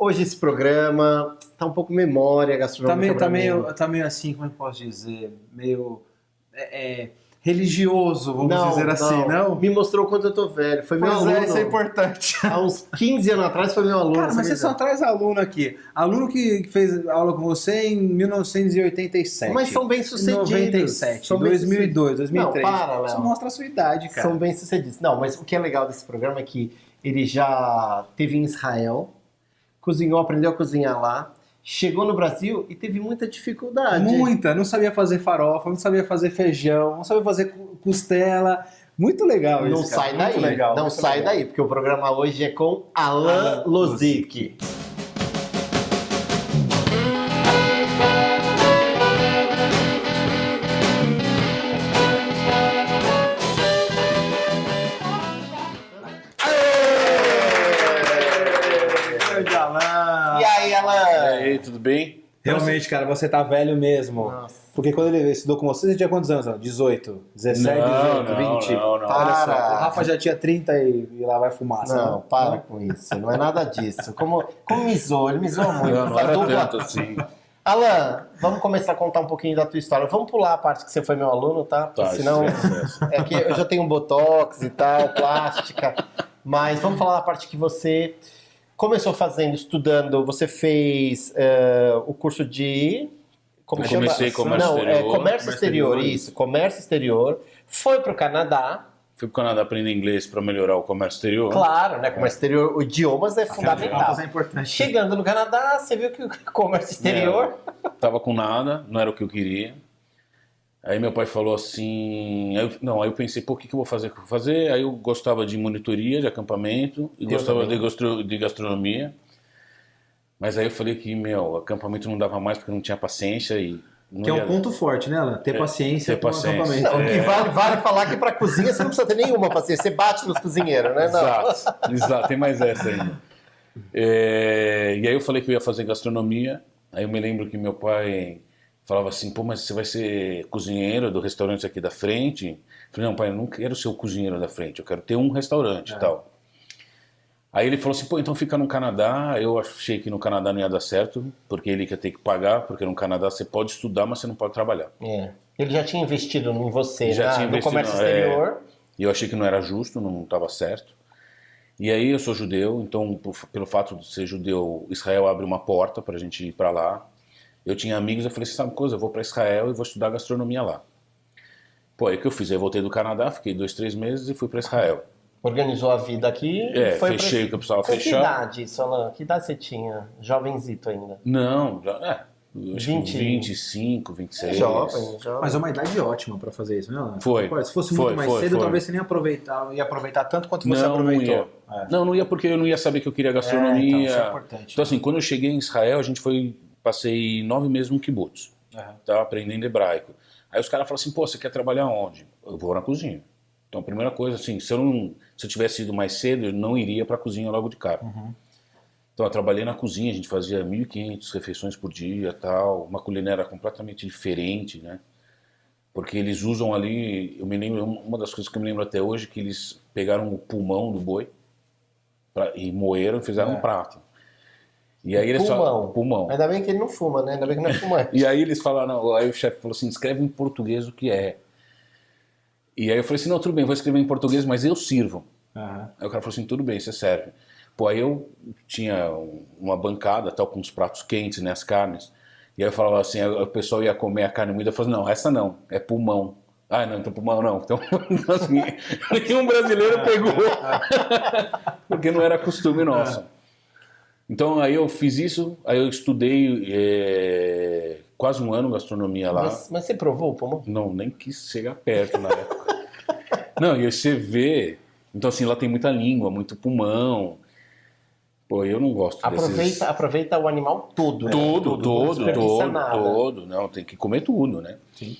Hoje esse programa tá um pouco memória gastronômica pra mim. Tá meio assim, como é que eu posso dizer? Meio religioso, vamos dizer assim, não? Me mostrou o quanto eu tô velho. Foi meu aluno. Isso é importante. Há uns 15 anos atrás foi meu aluno. Cara, mas você só traz aluno aqui. Aluno que fez aula com você em 1987. Mas são bem-sucedidos. 97, 2002, 2003. Não, para, Léo. Isso mostra a sua idade, cara. São bem-sucedidos. Não, mas o que é legal desse programa é que ele já teve em Israel, cozinhou, aprendeu a cozinhar lá, chegou no Brasil e teve muita dificuldade. Muita. Não sabia fazer farofa, não sabia fazer feijão, não sabia fazer costela. Muito legal isso, Não cara. sai daí. Muito legal, não muito sai legal. daí, porque o programa hoje é com Alain Lozic. Grande Alain. E aí, Alain? E aí, tudo bem? Realmente, cara, você tá velho mesmo. Nossa. Porque quando ele estudou com você tinha quantos anos? 18, 17, Não, 18, não, 20? não. Olha só, Para. o Rafa já tinha 30 e lá vai fumaça. Não, para com isso. Não é nada disso. Como misou, ele misou muito. Não Essa era dupla- tanto assim. Alain, vamos começar a contar um pouquinho da tua história. Vamos pular a parte que você foi meu aluno, tá? Tá, Senão isso. é que eu já tenho botox e tal, plástica. Mas vamos falar da parte que você começou fazendo, estudando. Você fez o curso de... Como Eu chama? comecei comércio Não, exterior. comércio exterior, isso. Comércio exterior. Foi pro Canadá. Fui pro Canadá aprender inglês para melhorar o comércio exterior. Claro, né? Comércio exterior, o idiomas é fundamental. É importante. Chegando no Canadá, você viu que o comércio exterior... Tava com nada, não era o que eu queria. Aí meu pai falou assim... Aí eu pensei, pô, o que eu vou fazer? O que eu vou fazer? Aí eu gostava de monitoria, de acampamento, e Eu gostava também. de gastronomia. Mas aí eu falei que, acampamento não dava mais porque eu não tinha paciência e... não Que é ia- um ponto forte, né, Alan? Ter paciência ter com o paciência. acampamento. Não, o que vale falar que pra cozinha você não precisa ter nenhuma paciência. Você bate nos cozinheiros, né? Não. Exato, tem mais essa ainda. E aí eu falei que eu ia fazer gastronomia. Aí eu me lembro que meu pai falava assim, pô, mas você vai ser cozinheiro do restaurante aqui da frente? Eu falei, não, pai, eu não quero ser o cozinheiro da frente, eu quero ter um restaurante e tal. Aí ele falou assim, pô, então fica no Canadá. Eu achei que no Canadá não ia dar certo, porque ele ia ter que pagar, porque no Canadá você pode estudar, mas você não pode trabalhar. É. Ele já tinha investido em você, Já tinha no investido, comércio exterior. E eu achei que não era justo, não estava certo. E aí eu sou judeu, então pelo fato de ser judeu, Israel abre uma porta para a gente ir para lá. Eu tinha amigos, eu falei assim, sabe uma coisa, eu vou para Israel e vou estudar gastronomia lá. Pô, aí o que eu fiz? Eu voltei do Canadá, fiquei 2, 3 meses e fui para Israel. Organizou a vida aqui. Fechei o que eu precisava Com que fechar. idade, Solan? Que idade você tinha? Jovenzito ainda. Não, acho 20. que 25, 26. Jovem. Mas é uma idade ótima pra fazer isso, né, Alan? Foi. Pô, se fosse muito mais cedo, foi. talvez você nem ia aproveitar tanto quanto você Não aproveitou. ia. É. Não ia porque eu não ia saber que eu queria Então, gastronomia. isso é importante. Então assim, quando eu cheguei em Israel, passei 9 meses no kibbutz. Tava aprendendo hebraico. Aí os caras falaram assim, pô, você quer trabalhar onde? Eu vou na cozinha. Então a primeira coisa, assim, se eu tivesse ido mais cedo, eu não iria pra cozinha logo de cara. Então eu trabalhei na cozinha, a gente fazia 1.500 refeições por dia e tal, uma culinária completamente diferente, né? Porque eles usam ali, eu me lembro, uma das coisas que eu me lembro até hoje, que eles pegaram o pulmão do boi e moeram e fizeram um prato. E aí eles pulmão. Ainda bem que ele não fuma, né? Ainda bem que não é fumante. E aí eles falaram, aí o chefe falou assim, escreve em português o que é. E aí eu falei assim, não, tudo bem, vou escrever em português, mas eu sirvo. Aí o cara falou assim, tudo bem, você serve. Pô, aí eu tinha uma bancada, tal, com os pratos quentes, né, as carnes. E aí eu falava assim, o pessoal ia comer a carne moída, eu falava, não, essa não, é pulmão. Ah, não, então pulmão não. Então, assim, nenhum brasileiro pegou, porque não era costume nosso. Então aí eu fiz isso, aí eu estudei quase um ano gastronomia lá. Mas você provou o pulmão? Não, nem quis chegar perto na época. Não, e aí você vê, então assim, lá tem muita língua, muito pulmão. Pô, eu não gosto desses... Aproveita o animal todo, né? Todo. Não, tem que comer tudo, né? Sim.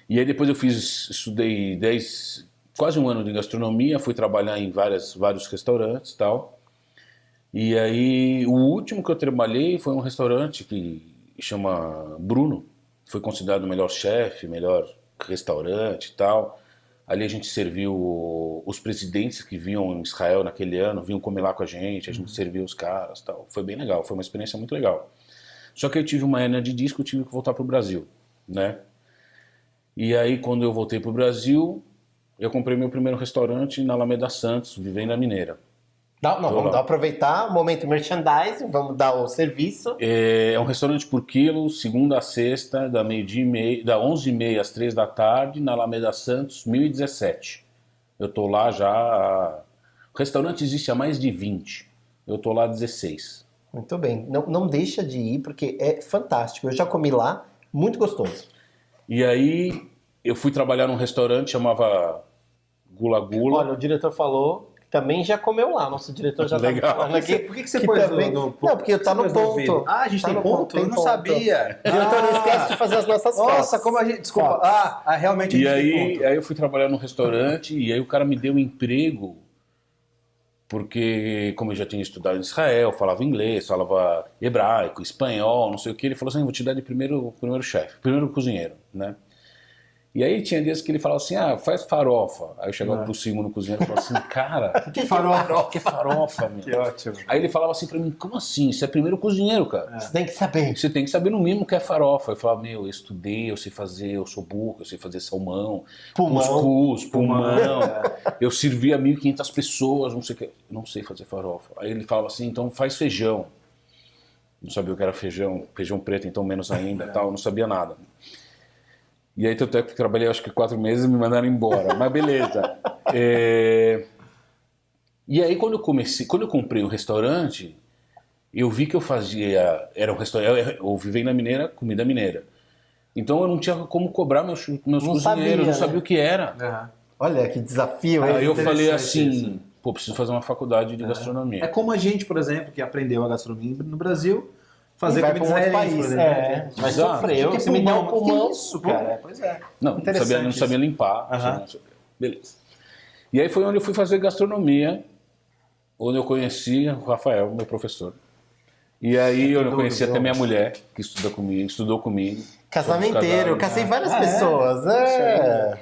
E aí depois estudei quase um ano de gastronomia, fui trabalhar em vários restaurantes e tal. E aí o último que eu trabalhei foi um restaurante que chama Bruno. Foi considerado o melhor chefe, melhor restaurante e tal. Ali a gente serviu os presidentes que vinham em Israel naquele ano, vinham comer lá com a gente serviu os caras e tal. Foi bem legal, foi uma experiência muito legal. Só que eu tive uma hernia de disco, eu tive que voltar pro Brasil, né? E aí quando eu voltei pro Brasil, eu comprei meu primeiro restaurante na Alameda Santos, Vivenda Mineira. Vamos aproveitar o momento merchandising, vamos dar o serviço. É um restaurante por quilo, segunda a sexta, da meio-dia e meia, da 11h30 às 3 da tarde, na Alameda Santos, 1017. Eu tô lá já... O restaurante existe há mais de 20. Eu tô lá há 16. Muito bem. Não deixa de ir, porque é fantástico. Eu já comi lá, muito gostoso. E aí, eu fui trabalhar num restaurante, chamava Gula Gula. Olha, o diretor falou... Também já comeu lá, nosso diretor já Legal. tá falando aqui. Por que você pôs também... no Não, porque tá no ponto. Ah, a gente tem ponto? Eu não sabia. Diretor, não esquece de fazer as nossas fotos. Nossa, como a gente... Desculpa. Realmente a gente tem ponto. Aí eu fui trabalhar num restaurante e aí o cara me deu um emprego porque, como eu já tinha estudado em Israel, falava inglês, falava hebraico, espanhol, não sei o que, ele falou assim, vou te dar de primeiro chefe, primeiro cozinheiro, né? E aí tinha dias que ele falava assim, faz farofa. Aí eu chegava pro segundo cozinheiro e falava assim, cara, que farofa? Que farofa, meu? Que ótimo. Aí ele falava assim pra mim, como assim? Você é primeiro cozinheiro, cara. Você tem que saber. Você tem que saber no mínimo o que é farofa. Eu falava, eu estudei, eu sei fazer, eu sou burro, eu sei fazer salmão, cuscuz, pulmão. Eu servia 1.500 pessoas, não sei o que. Eu não sei fazer farofa. Aí ele falava assim, então faz feijão. Não sabia o que era feijão preto, então menos ainda, tal, eu não sabia nada. E aí, tanto é que trabalhei acho que 4 meses e me mandaram embora, mas beleza. E aí, quando eu comprei o restaurante, eu vi que eu fazia, era um restaurante, eu Vivenda Mineira, comida mineira. Então eu não tinha como cobrar meus cozinheiros, não sabia o que era. Uhum. Olha que desafio. Aí eu falei assim, assim, preciso fazer uma faculdade de gastronomia. É como a gente, por exemplo, que aprendeu a gastronomia no Brasil, fazer vai comida para um outro israelense, país. por exemplo. Mas sofreu. Que Você me deu um pulmão. Que isso, cara? Pois é. Não sabia limpar. Beleza. E aí foi onde eu fui fazer gastronomia, onde eu conheci o Rafael, meu professor. E aí eu conheci até minha mulher, que estudou comigo. Casamenteiro, eu casei várias pessoas.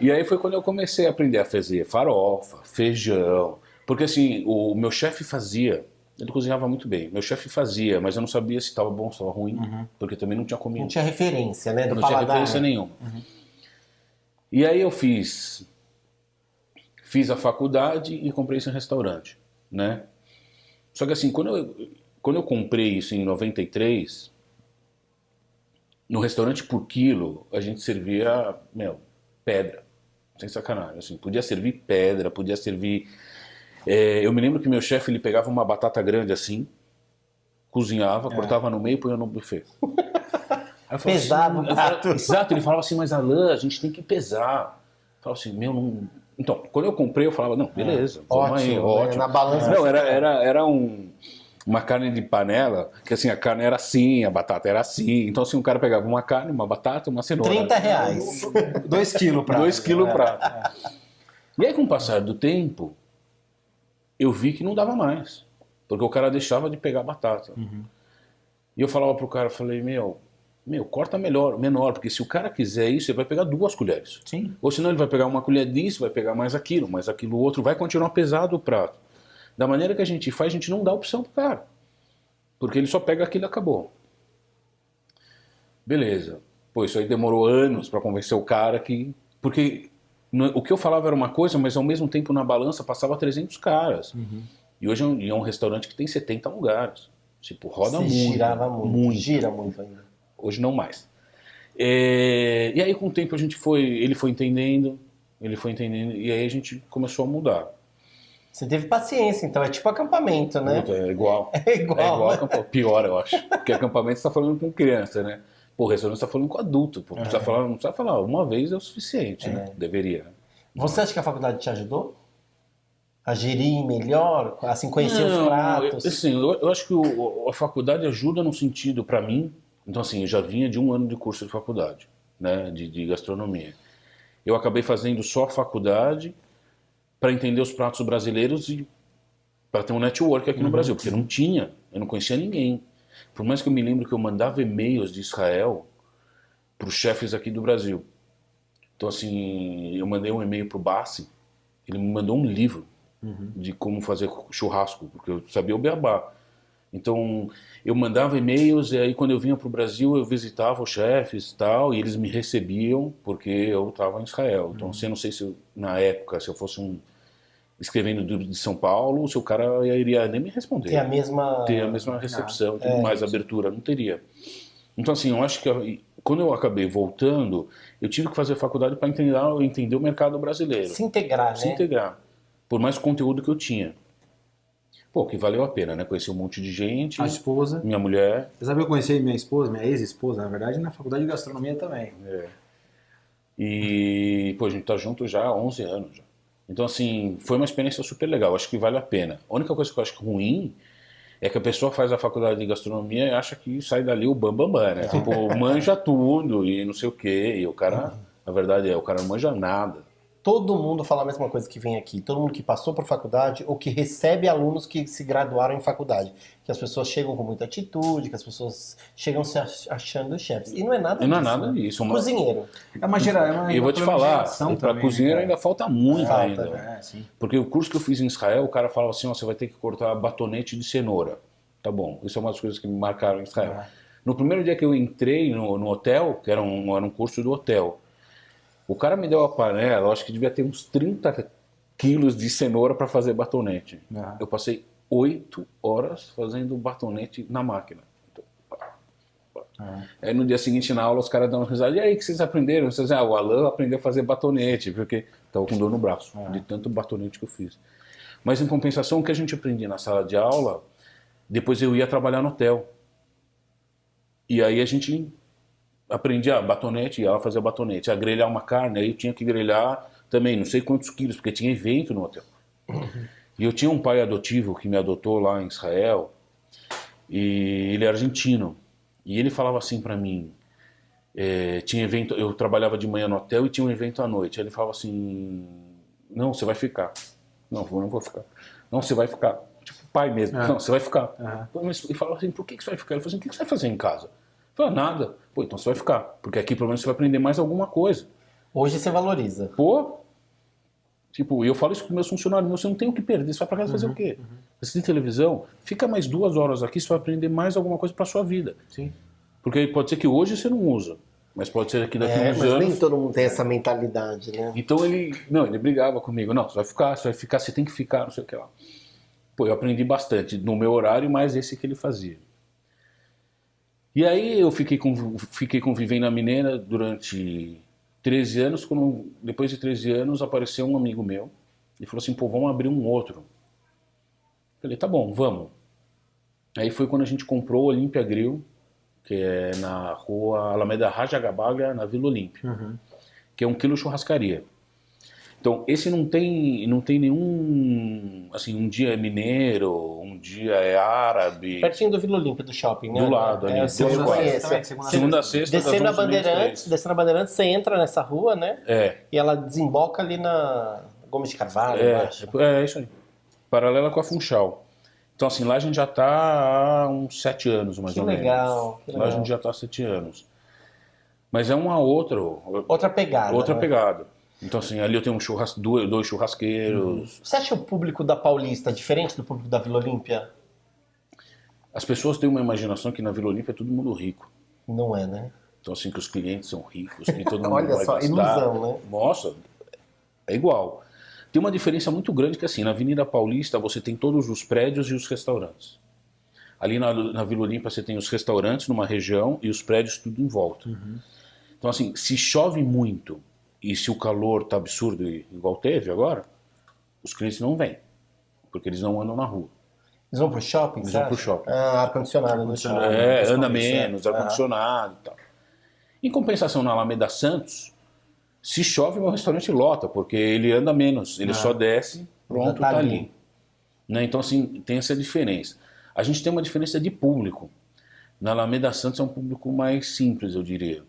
E aí foi quando eu comecei a aprender a fazer farofa, feijão. Porque assim, o meu chefe fazia, ele cozinhava muito bem. Meu chefe fazia, mas eu não sabia se estava bom ou se estava ruim, porque também não tinha comido. Não tinha referência, né? Não tinha referência nenhuma. E aí eu fiz a faculdade e comprei esse restaurante, né? Só que assim, quando eu comprei isso em 93, no restaurante por quilo, a gente servia, pedra. Sem sacanagem. Assim, podia servir pedra, podia servir... eu me lembro que meu chefe, ele pegava uma batata grande assim, cozinhava, cortava no meio e punha no buffet. Pesava o prato. Exato, ele falava assim, mas Alain, a gente tem que pesar. Eu falava assim, não... Então, quando eu comprei, eu falava, não, beleza, vamos aí, ótimo. Na balança. Não, era uma carne de panela, que assim, a carne era assim, a batata era assim. Então, assim, o cara pegava uma carne, uma batata, uma cenoura. R$30. 2 quilos prato. 2 quilos o prato. E aí, com o passar do tempo, eu vi que não dava mais. Porque o cara deixava de pegar batata. E eu falava pro cara, falei, corta menor, porque se o cara quiser isso, ele vai pegar 2 colheres. Sim. Ou senão ele vai pegar uma colher disso, vai pegar mais aquilo outro, vai continuar pesado o prato. Da maneira que a gente faz, a gente não dá opção pro cara. Porque ele só pega aquilo e acabou. Beleza. Pô, isso aí demorou anos para convencer o cara que... Porque o que eu falava era uma coisa, mas ao mesmo tempo na balança passava 300 caras. E hoje é um restaurante que tem 70 lugares. Tipo, roda muito. Girava muito. Gira muito ainda. Hoje não mais. E aí com o tempo ele foi entendendo, e aí a gente começou a mudar. Você teve paciência, então é tipo acampamento, né? Puta, é igual. É igual. Acampamento. Pior, eu acho. Porque acampamento você está falando com criança, né? Pô, restaurante você está falando com adulto. Pô. Não precisa falar uma vez é o suficiente, né? Deveria. Você acha que a faculdade te ajudou? A gerir melhor? Assim, conhecer os pratos? Eu acho que a faculdade ajuda no sentido, para mim. Então, assim, eu já vinha de 1 ano de curso de faculdade, né? De gastronomia. Eu acabei fazendo só a faculdade para entender os pratos brasileiros e para ter um network aqui no Brasil, porque eu não conhecia ninguém. Por mais que eu me lembre que eu mandava e-mails de Israel para os chefes aqui do Brasil. Então, assim, eu mandei um e-mail pro Bassi, ele me mandou um livro de como fazer churrasco, porque eu sabia o beabá. Então, eu mandava e-mails e aí quando eu vinha pro Brasil, eu visitava os chefes e tal, e eles me recebiam porque eu estava em Israel. Então, assim, eu não sei se na época, se eu fosse escrevendo de São Paulo, se o cara iria nem me responder. Ter a mesma recepção e tudo mais, abertura, não teria. Então, assim, eu acho que quando eu acabei voltando, eu tive que fazer faculdade para entender o mercado brasileiro. Se integrar, Se né? integrar. Por mais conteúdo que eu tinha. Pô, que valeu a pena, né? Conheci um monte de gente. A esposa. Minha mulher. Você sabe, eu conheci minha esposa, minha ex-esposa, na verdade, na faculdade de gastronomia também. E, pô, a gente tá junto já há 11 anos. Já. Então, assim, foi uma experiência super legal. Acho que vale a pena. A única coisa que eu acho ruim é que a pessoa faz a faculdade de gastronomia e acha que sai dali o bambambam, né? Tipo, manja tudo e não sei o quê. E o cara, a verdade é, o cara não manja nada. Todo mundo fala a mesma coisa que vem aqui. Todo mundo que passou por faculdade ou que recebe alunos que se graduaram em faculdade. Que as pessoas chegam com muita atitude, que as pessoas chegam se achando chefes. E não é nada E não é disso. nada né? disso. Cozinheiro. É uma geração. E eu vou te falar, para cozinheiro né, ainda falta muito Falta, ainda. cara? Sim. Porque o curso que eu fiz em Israel, o cara falava assim, ó, você vai ter que cortar batonete de cenoura. Tá bom, isso é uma das coisas que me marcaram em Israel. No primeiro dia que eu entrei no hotel, que era um curso do hotel, o cara me deu a panela, eu acho que devia ter uns 30 quilos de cenoura para fazer batonete. Eu passei 8 horas fazendo batonete na máquina. Aí no dia seguinte na aula os caras dão uma risada, e aí, o que vocês aprenderam? Vocês dizem, o Alan aprendeu a fazer batonete, porque estava com dor no braço, de tanto batonete que eu fiz. Mas em compensação, o que a gente aprendia na sala de aula, depois eu ia trabalhar no hotel. E aí a gente aprendia batonete, ia lá fazer batonete, a grelhar uma carne, aí eu tinha que grelhar também, não sei quantos quilos, porque tinha evento no hotel. E eu tinha um pai adotivo que me adotou lá em Israel, e ele é argentino. E ele falava assim pra mim, tinha evento, eu trabalhava de manhã no hotel e tinha um evento à noite. Aí ele falava assim, não, você vai ficar. Não, eu não vou ficar. Não, você vai ficar. Tipo, pai mesmo. Não, você vai ficar. Ele falava assim, por que você vai ficar? Ele falou assim, o que você vai fazer em casa? Eu falei, nada. Pô, então você vai ficar. Porque aqui pelo menos você vai aprender mais alguma coisa. Hoje você valoriza. Pô, tipo, e eu falo isso com meus funcionários, você não tem o que perder, você vai pra casa fazer o quê? Você tem televisão? Fica mais 2 horas aqui, você vai aprender mais alguma coisa pra sua vida. Sim. Porque pode ser que hoje você não usa, mas pode ser que daqui a uns mas anos... nem todo mundo tem essa mentalidade, né? Então ele brigava comigo, não, você vai ficar, você tem que ficar, não sei o que lá. Pô, eu aprendi bastante no meu horário, mais esse que ele fazia. E aí eu fiquei convivendo na Mineira durante 13 anos, depois de 13 anos apareceu um amigo meu e falou assim, pô, vamos abrir um outro. Falei, tá bom, vamos. Aí foi quando a gente comprou o Olímpia Grill, que é na rua Alameda Raja Gabaga, na Vila Olímpia, que é 1 quilo churrascaria. Então, esse não tem nenhum, assim, um dia é mineiro, um dia é árabe. Pertinho do Vila Olímpia, do shopping, né? Do lado, ali, eu conheço. Segunda a sexta, Descendo a das 11h23. Descendo a Bandeirantes, você entra nessa rua, né? E ela desemboca ali na Gomes de Carvalho, embaixo. É isso aí. Paralela com a Funchal. Então, assim, lá a gente já está há uns 7 anos, mais ou menos. Que legal. Lá a gente já está há 7 anos. Mas é uma outra pegada. Outra né? pegada. Então, assim, ali eu tenho dois churrasqueiros. Você acha o público da Paulista diferente do público da Vila Olímpia? As pessoas têm uma imaginação que na Vila Olímpia é todo mundo rico. Não é, né? Então, assim, que os clientes são ricos, que todo mundo Olha vai só, gastar. ilusão, né? Nossa, é igual. Tem uma diferença muito grande que, assim, na Avenida Paulista você tem todos os prédios e os restaurantes. Ali na Vila Olímpia você tem os restaurantes numa região e os prédios tudo em volta. Então, assim, se chove muito e se o calor tá absurdo, igual teve agora, os clientes não vêm, porque eles não andam na rua. Eles vão pro shopping, Eles vão pro shopping. Ar-condicionado no shopping. Anda menos, ar-condicionado e tal. Em compensação, na Alameda Santos, se chove, meu restaurante lota, porque ele anda menos, ele só desce, pronto, tá ali. Né? Então, assim, tem essa diferença. A gente tem uma diferença de público. Na Alameda Santos é um público mais simples, eu diria.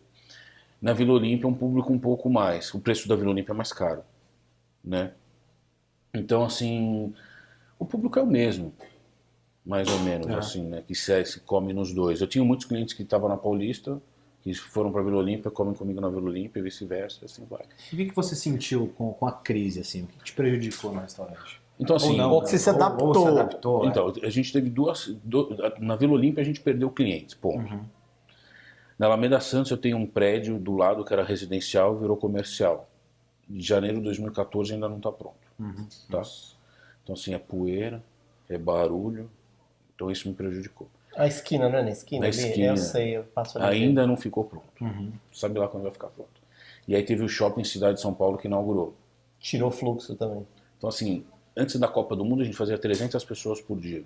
Na Vila Olímpia é um público um pouco mais. O preço da Vila Olímpia é mais caro, né? Então, assim, o público é o mesmo, mais ou menos, assim, né? Que se come nos dois. Eu tinha muitos clientes que estavam na Paulista que foram para Vila Olímpia, comem comigo na Vila Olímpia e vice-versa, assim vai. E o que você sentiu com a crise, assim? O que te prejudicou no restaurante? Então, assim, Ou que você se adaptou. Ou se adaptou, então, a gente teve na Vila Olímpia a gente perdeu clientes, ponto. Na Alameda Santos eu tenho um prédio do lado que era residencial, virou comercial. De janeiro de 2014 ainda não está pronto. Tá? Então, assim, é poeira, é barulho, então isso me prejudicou. A esquina, não é na esquina? Na ali? esquina. Eu sei, eu passo ali. Ainda não ficou pronto. Sabe lá quando vai ficar pronto. E aí teve o shopping Cidade de São Paulo que inaugurou. Tirou fluxo também. Então, assim, antes da Copa do Mundo a gente fazia 300 pessoas por dia.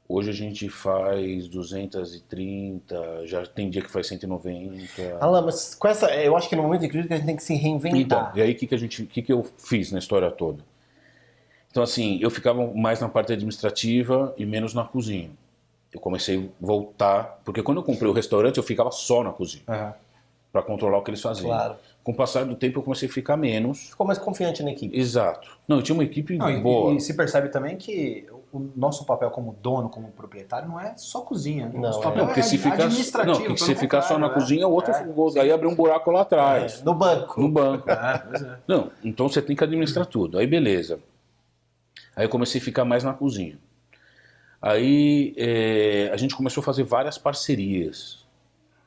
Hoje a gente faz 230, já tem dia que faz 190. Alan, mas com essa, eu acho que no momento de crise a gente tem que se Então, reinventar. e aí o que eu fiz na história toda? Então, assim, eu ficava mais na parte administrativa e menos na cozinha. Eu comecei a voltar, porque quando eu comprei o restaurante eu ficava só na cozinha, para controlar o que eles faziam. Claro. Com o passar do tempo eu comecei a ficar menos. Ficou mais confiante na equipe. Exato. Não, eu tinha uma equipe Não, boa. e se percebe também que o nosso papel como dono, como proprietário, não é só cozinha. Né? Não, Nosso é. papel Não, porque se ficar, administrativo. não, porque se pelo ficar só na contrário, cozinha, o outro aí abre um buraco lá atrás. No banco. No banco. Pois é. Não, então você tem que administrar tudo. Aí beleza. Aí eu comecei a ficar mais na cozinha. Aí a gente começou a fazer várias parcerias.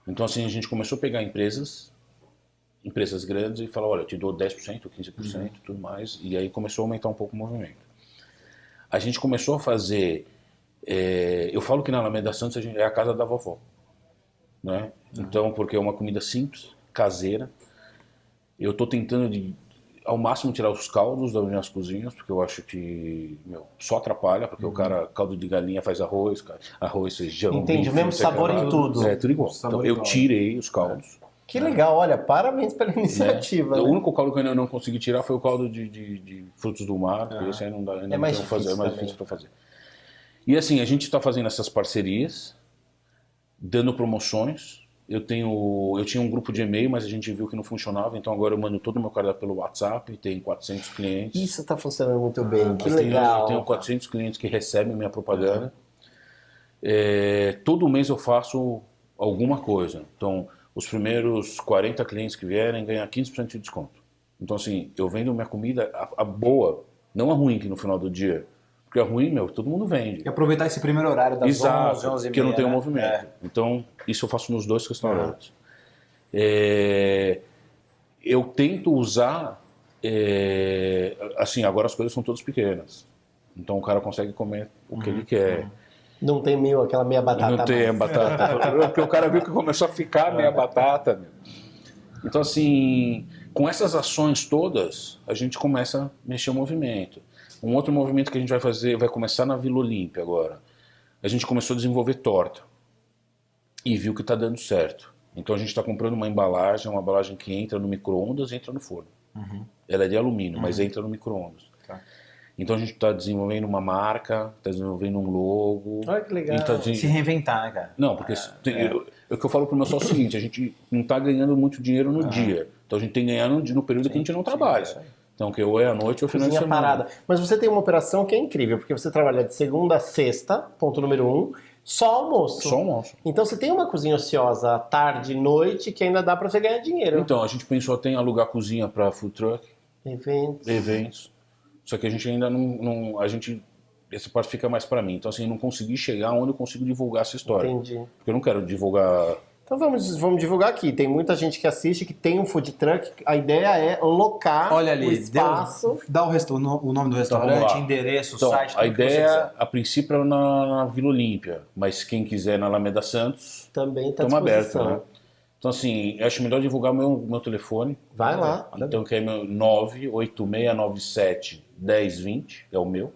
Então assim, a gente começou a pegar empresas grandes e falar, olha, eu te dou 10%, 15%, tudo mais. E aí começou a aumentar um pouco o movimento. A gente começou a fazer... eu falo que na Alameda Santos é a casa da vovó. Né? Então, porque é uma comida simples, caseira. Eu estou tentando ao máximo tirar os caldos das minhas cozinhas, porque eu acho que só atrapalha, porque o cara, caldo de galinha faz arroz, feijão... Entendi, o mesmo bife, sabor sei lá. em tudo. É, tudo igual. Sabor Então, eu igual. tirei os caldos. Que legal, olha, parabéns pela iniciativa. O Né? único caldo que eu ainda não consegui tirar foi o caldo de frutos do mar, porque esse aí não dá, ainda não mais tenho que fazer, é difícil mais também. difícil para fazer. E assim, a gente está fazendo essas parcerias, dando promoções. Eu tinha um grupo de e-mail, mas a gente viu que não funcionava, então agora eu mando todo o meu cardápio pelo WhatsApp, tem 400 clientes. Isso está funcionando muito bem, que Eu tenho- legal. Eu tenho 400 clientes que recebem minha propaganda. Todo mês eu faço alguma coisa. Então, os primeiros 40 clientes que vierem ganham 15% de desconto. Então, assim, eu vendo minha comida, a boa, não a ruim, que no final do dia. Porque a ruim, todo mundo vende. E aproveitar esse primeiro horário das 11, 11 e porque eu não meia, tenho né? movimento. Então, isso eu faço nos dois restaurantes. Eu tento usar... assim, agora as coisas são todas pequenas. Então, o cara consegue comer o que ele quer. Não tem aquela meia batata. Não tem a batata. Porque o cara viu que começou a ficar meia batata. Então, assim, com essas ações todas, a gente começa a mexer o movimento. Um outro movimento que a gente vai fazer, vai começar na Vila Olímpia agora. A gente começou a desenvolver torta. E viu que está dando certo. Então a gente está comprando uma embalagem que entra no micro-ondas e entra no forno. Ela é de alumínio, mas entra no micro-ondas. Tá. Então a gente está desenvolvendo uma marca, está desenvolvendo um logo. Olha que legal. Então, Se reinventar, né, cara? não, porque o que eu falo pro meu sócio é o seguinte, a gente não está ganhando muito dinheiro no dia. Então a gente tem que ganhar no período que a gente não trabalha. isso aí. Então, que ou é à noite ou final de Cozinha semana. parada. Mas você tem uma operação que é incrível, porque você trabalha de segunda a sexta, ponto número 1, só almoço. Só almoço. Então você tem uma cozinha ociosa tarde e noite que ainda dá pra você ganhar dinheiro. Então, a gente pensou até em alugar cozinha para food truck, Eventos. eventos. Só que a gente ainda não essa parte fica mais para mim. Então, assim, eu não consegui chegar onde eu consigo divulgar essa história. Entendi. Porque eu não quero divulgar... Então vamos divulgar aqui. Tem muita gente que assiste que tem um food truck. A ideia é locar Olha ali, o espaço. dá o nome do vamos restaurante, lá. endereço, Então, site, a tudo que você ideia, quiser. a princípio, é na Vila Olímpia. Mas quem quiser na Alameda Santos, Também está à estamos abertos, disposição. né? Então, assim, eu acho melhor divulgar meu telefone. Vai lá. Então, que é meu 98697-1020, é o meu.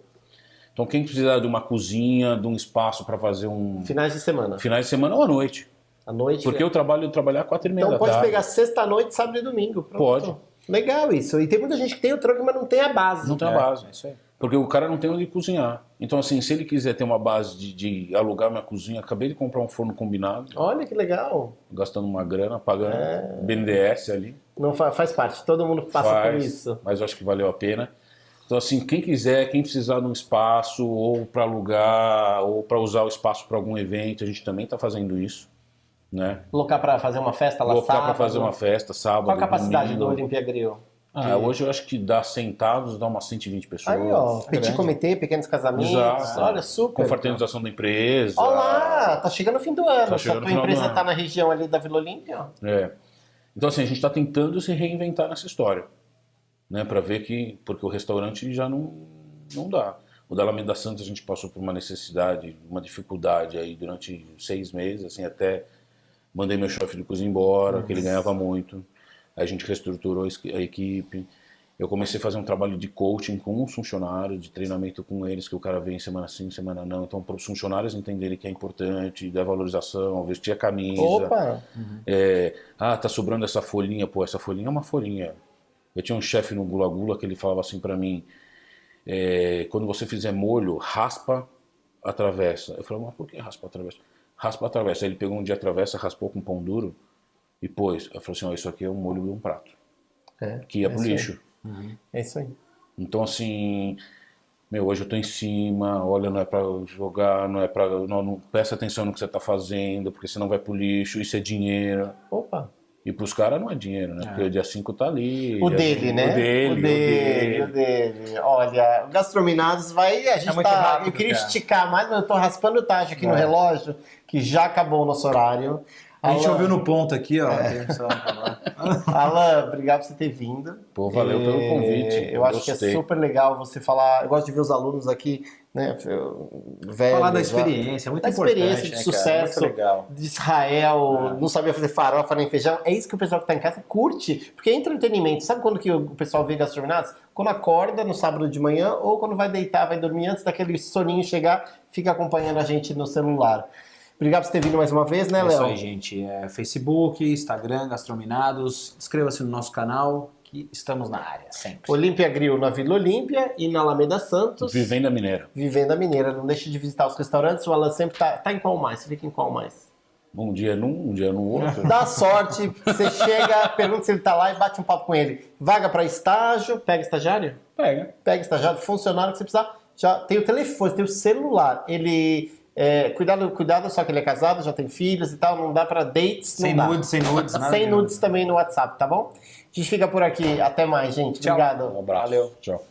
Então, quem precisar de uma cozinha, de um espaço para fazer Finais de semana. finais de semana ou à noite. À noite. Porque eu trabalhar 4h30 Então da pode tarde. pegar sexta-noite, sábado e domingo. Pronto. Pode. Legal isso. E tem muita gente que tem o truck, mas não tem a base. Não tem a base. É isso aí. Porque o cara não tem onde cozinhar. Então, assim, se ele quiser ter uma base de alugar minha cozinha, acabei de comprar um forno combinado, Olha que legal. gastando uma grana, pagando BNDES ali. Não faz parte. Todo mundo passa por isso. Mas eu acho que valeu a pena. Então, assim, quem quiser, quem precisar de um espaço, ou para alugar, ou para usar o espaço para algum evento, a gente também está fazendo isso. né? Local pra fazer uma festa lá Local sábado? para fazer uma festa, sábado, Qual a capacidade do domingo. Olympia Grill? Hoje eu acho que dá sentados, dá umas 120 pessoas. Aí, ó, petit grande. comitê, pequenos casamentos, Exato. olha, super. Confraternização da empresa. Olha lá, tá chegando o fim do ano. Tá Se a chegando tua o final do empresa ano. tá na região ali da Vila Olímpia, ó. É. Então, assim, a gente está tentando se reinventar nessa história, né? Para ver que, porque o restaurante já não dá. O da Alameda Santos a gente passou por uma necessidade, uma dificuldade aí durante 6 meses, assim, até mandei meu chefe de cozinha embora, que ele ganhava muito. Aí a gente reestruturou a equipe. Eu comecei a fazer um trabalho de coaching com os funcionários, de treinamento com eles, que o cara vem semana sim, semana não. Então, para os funcionários entenderem que é importante, dar valorização, vestir a camisa. Opa! Tá sobrando essa folhinha. Pô, essa folhinha é uma folhinha. Eu tinha um chefe no Gula Gula que ele falava assim para mim, quando você fizer molho, raspa a travessa. Eu falei, mas por que raspa a travessa? Raspa a travessa. Aí ele pegou um dia a travessa, raspou com pão duro e pôs. Eu falei assim, ó, isso aqui é um molho de um prato. Que ia pro lixo. É isso aí. Então, assim, hoje eu tô em cima, olha, não é pra jogar, não presta atenção no que você tá fazendo, porque senão vai pro lixo, isso é dinheiro. Opa! E pros caras não é dinheiro, né? Porque o dia 5 tá ali. O dele, né? O dele. Olha, o Gastrominados vai. A gente muito rápido, eu queria cara. esticar mais, mas eu tô raspando o tacho aqui no relógio, que já acabou o nosso horário. A gente Alan- ouviu no ponto aqui, ó. Atenção, Alan, obrigado por você ter vindo. Pô, valeu pelo convite. Eu acho que é Gostei. super legal você falar. Eu gosto de ver os alunos aqui, né? Velhos, Falar da experiência, é muito da importante. experiência de né, cara? sucesso Muito legal. de Israel, não sabia fazer farofa nem feijão. É isso que o pessoal que tá em casa curte, porque é entretenimento. Sabe quando que o pessoal vê Gastrominados? Quando acorda no sábado de manhã ou quando vai deitar, vai dormir antes daquele soninho chegar, fica acompanhando a gente no celular. Obrigado por ter vindo mais uma vez, né, É Léo? isso aí, gente. Facebook, Instagram, Gastrominados. Inscreva-se no nosso canal, que estamos na área, sempre. Olympia Grill na Vila Olímpia e na Alameda Santos. Vivenda Mineira. Vivenda Mineira. Não deixe de visitar os restaurantes. O Alan sempre tá em qual mais? Você fica em qual mais? Um dia num, um dia no outro. Dá sorte, você chega, pergunta se ele tá lá e bate um papo com ele. Vaga para estágio, pega estagiário? Pega. Pega estagiário, funcionário que você precisar. Já tem o telefone, tem o celular. Ele... cuidado, só que ele é casado, já tem filhos e tal, não dá pra dates, Sem não dá. nudes, sem nudes. nada Sem de nudes também no WhatsApp, tá bom? A gente fica por aqui. Até mais, gente. Tchau. Obrigado. Um abraço. Valeu. Tchau.